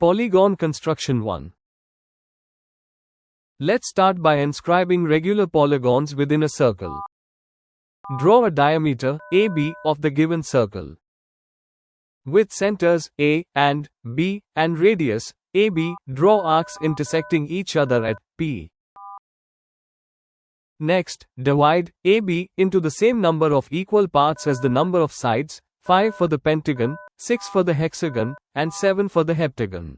Polygon construction 1. Let's start by inscribing regular polygons within a circle. Draw a diameter, AB, of the given circle. With centers, A and B, and radius, AB, draw arcs intersecting each other at P. Next, divide AB into the same number of equal parts as the number of sides, 5 for the pentagon, 6 for the hexagon, and 7 for the heptagon.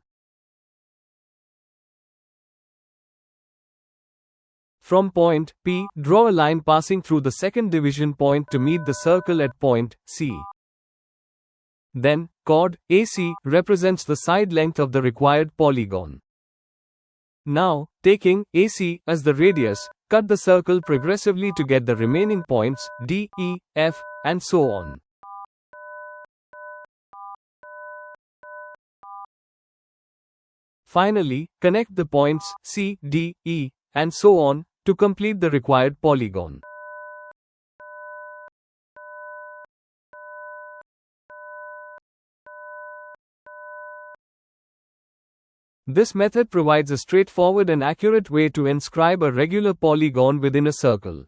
From point P, draw a line passing through the second division point to meet the circle at point C. Then, chord AC represents the side length of the required polygon. Now, taking AC as the radius, cut the circle progressively to get the remaining points D, E, F, and so on. Finally, connect the points C, D, E, and so on to complete the required polygon. This method provides a straightforward and accurate way to inscribe a regular polygon within a circle.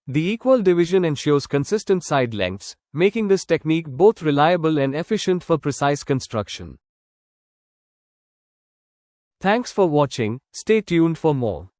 The equal division ensures consistent side lengths, making this technique both reliable and efficient for precise construction. Thanks for watching. Stay tuned for more.